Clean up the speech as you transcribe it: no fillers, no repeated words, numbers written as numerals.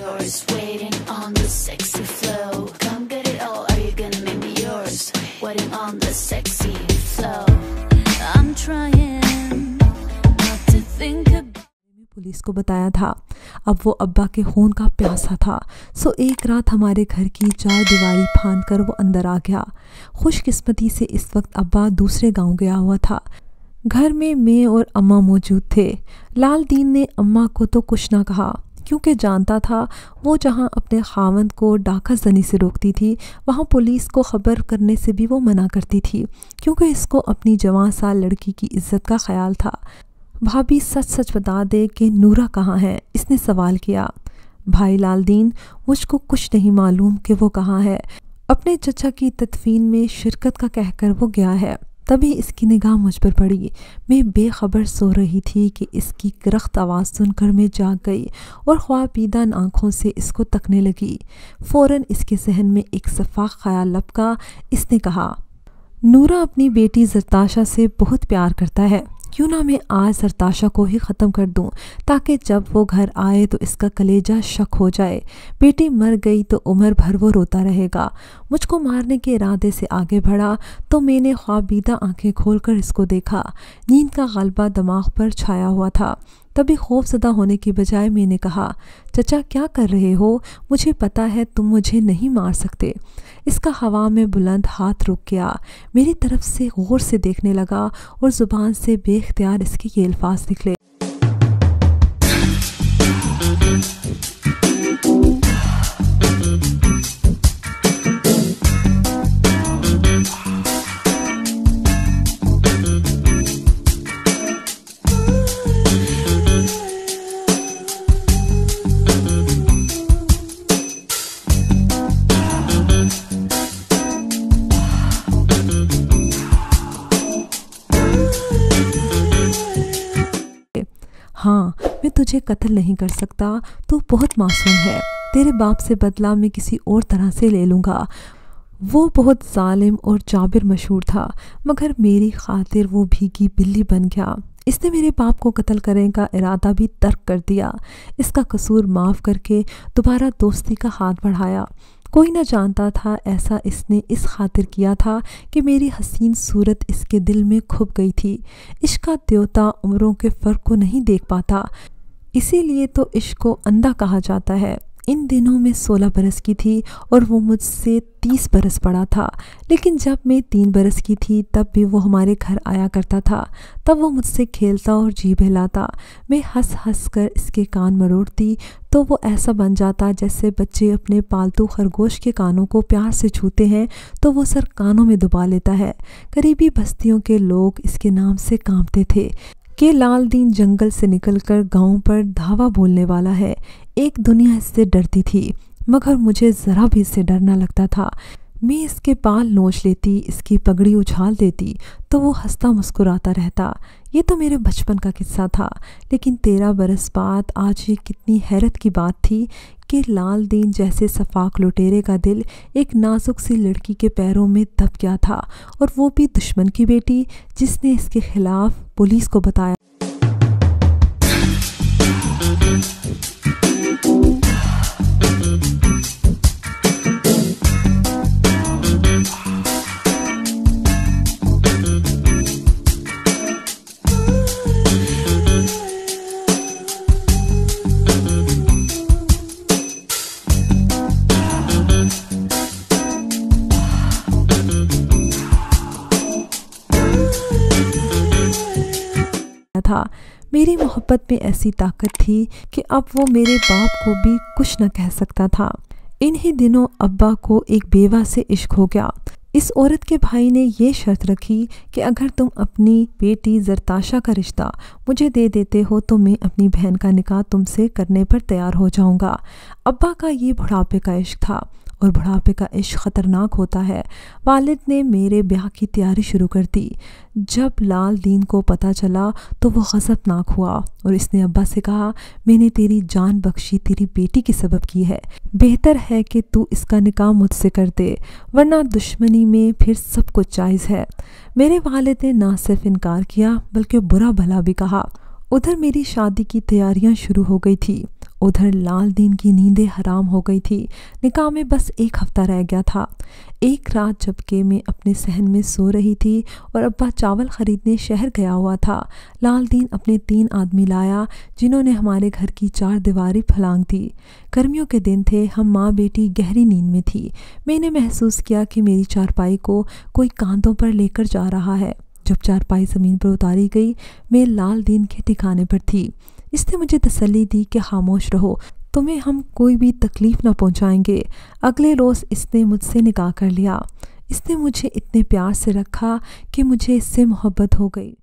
yours, waiting on the sexy flow. Come get it all, are you gonna make me yours? Waiting on the sexy flow. I'm trying not to think about. Police को बताया था। अब वो अब्बा के खून का प्यासा था। सो एक रात हमारे घर की चार दीवारी फांद कर वो अंदर आ गया। खुशकिस्मती से इस वक्त अब्बा दूसरे गांव गया हुआ था। घर में मैं और अम्मा मौजूद थे। लाल दीन ने अम्मा को तो कुछ ना कहा, क्योंकि जानता था वो जहां अपने खावंद को डाका जनी से रोकती थी, वहां पुलिस को खबर करने से भी वो मना करती थी, क्योंकि इसको अपनी जवान साल लड़की की इज्जत का ख्याल था। भाभी सच सच बता दे कि नूरा कहाँ है, इसने सवाल किया। भाई लाल दीन, मुझको कुछ नहीं मालूम कि वो कहाँ है। अपने चचा की तदफीन में शिरकत का कहकर वो गया है। तभी इसकी निगाह मुझ पर पड़ी। मैं बेखबर सो रही थी कि इसकी करख्त आवाज़ सुनकर मैं जाग गई और ख्वाबीदा आंखों से इसको तकने लगी। फ़ौरन इसके जहन में एक सफाक ख्याल लपका। इसने कहा, नूरा अपनी बेटी जरताशा से बहुत प्यार करता है, क्यों ना मैं आज जरताशा को ही ख़त्म कर दूं, ताकि जब वो घर आए तो इसका कलेजा शक हो जाए। बेटी मर गई तो उम्र भर वो रोता रहेगा। मुझको मारने के इरादे से आगे बढ़ा तो मैंने ख्वाबीदा आंखें खोलकर इसको देखा। नींद का गलबा दिमाग पर छाया हुआ था। तभी खौफज़दा होने की बजाय मैंने कहा, चचा क्या कर रहे हो? मुझे पता है तुम मुझे नहीं मार सकते। इसका हवा में बुलंद हाथ रुक गया, मेरी तरफ से गौर से देखने लगा और ज़ुबान से बेख्तियार इसके ये अल्फाज निकले। हाँ, मैं तुझे कत्ल नहीं कर सकता, तू बहुत मासूम है। तेरे बाप से बदला मैं किसी और तरह से ले लूँगा। वो बहुत जालिम और जाबिर मशहूर था, मगर मेरी खातिर वो भीगी बिल्ली बन गया। इसने मेरे बाप को कत्ल करने का इरादा भी तर्क कर दिया। इसका कसूर माफ़ करके दोबारा दोस्ती का हाथ बढ़ाया। कोई न जानता था ऐसा इसने इस खातिर किया था कि मेरी हसीन सूरत इसके दिल में खुब गई थी। इश्क का देवता उम्रों के फ़र्क को नहीं देख पाता, इसीलिए तो इश्क को अंधा कहा जाता है। इन दिनों में 16 बरस की थी और वो मुझसे 30 बरस बड़ा था, लेकिन जब मैं 3 बरस की थी तब भी वो हमारे घर आया करता था। तब वो मुझसे खेलता और जी बहलाता। मैं हंस हंस कर इसके कान मरोड़ती तो वो ऐसा बन जाता जैसे बच्चे अपने पालतू खरगोश के कानों को प्यार से छूते हैं तो वो सर कानों में दबा लेता है। करीबी बस्तियों के लोग इसके नाम से कांपते थे कि लाल दीन जंगल से निकलकर गांव पर धावा बोलने वाला है। एक दुनिया इससे डरती थी, मगर मुझे ज़रा भी इससे डर न लगता था। मैं इसके बाल नोच लेती, इसकी पगड़ी उछाल देती तो वो हंसता मुस्कुराता रहता। ये तो मेरे बचपन का किस्सा था, लेकिन 13 बरस बाद आज ये कितनी हैरत की बात थी कि लाल दीन जैसे सफाक लुटेरे का दिल एक नाजुक सी लड़की के पैरों में दब गया था, और वो भी दुश्मन की बेटी, जिसने इसके खिलाफ पुलिस को बताया। था मेरी मोहब्बत में ऐसी ताकत थी कि अब वो मेरे बाप को भी कुछ न कह सकता था। इन्हीं दिनों अब्बा को एक बेवा से इश्क हो गया। इस औरत के भाई ने ये शर्त रखी कि अगर तुम अपनी बेटी जरताशा का रिश्ता मुझे दे देते हो तो मैं अपनी बहन का निकाह तुमसे करने पर तैयार हो जाऊंगा। अब्बा का ये बुढ़ापे का इश्क था, और बुढ़ापे का इश्क ख़तरनाक होता है। वालिद ने मेरे ब्याह की तैयारी शुरू कर दी। जब लाल दीन को पता चला तो वो गज़बनाक हुआ और इसने अब्बा से कहा, मैंने तेरी जान बख्शी तेरी बेटी की सबब की है, बेहतर है कि तू इसका निकाह मुझसे कर दे, वरना दुश्मनी में फिर सब कुछ जायज़ है। मेरे वालिद ने ना सिर्फ इनकार किया बल्कि बुरा भला भी कहा। उधर मेरी शादी की तैयारियां शुरू हो गई थी उधर लाल दीन की नींदें हराम हो गई थी। निकाह में बस 1 हफ्ता रह गया था। एक रात जबकि मैं अपने सहन में सो रही थी और अब्बा चावल ख़रीदने शहर गया हुआ था, लाल दीन अपने 3 आदमी लाया जिन्होंने हमारे घर की 4 दीवारी फलांग दी। गर्मियों के दिन थे, हम माँ बेटी गहरी नींद में थी। मैंने महसूस किया कि मेरी चारपाई को कोई कांधों पर लेकर जा रहा है। जब चारपाई ज़मीन पर उतारी गई, मैं लाल दीन के ठिकाने पर थी। इसने मुझे तसल्ली दी कि खामोश रहो, तुम्हें हम कोई भी तकलीफ़ ना पहुंचाएंगे। अगले रोज़ इसने मुझसे निकाह कर लिया। इसने मुझे इतने प्यार से रखा कि मुझे इससे मोहब्बत हो गई।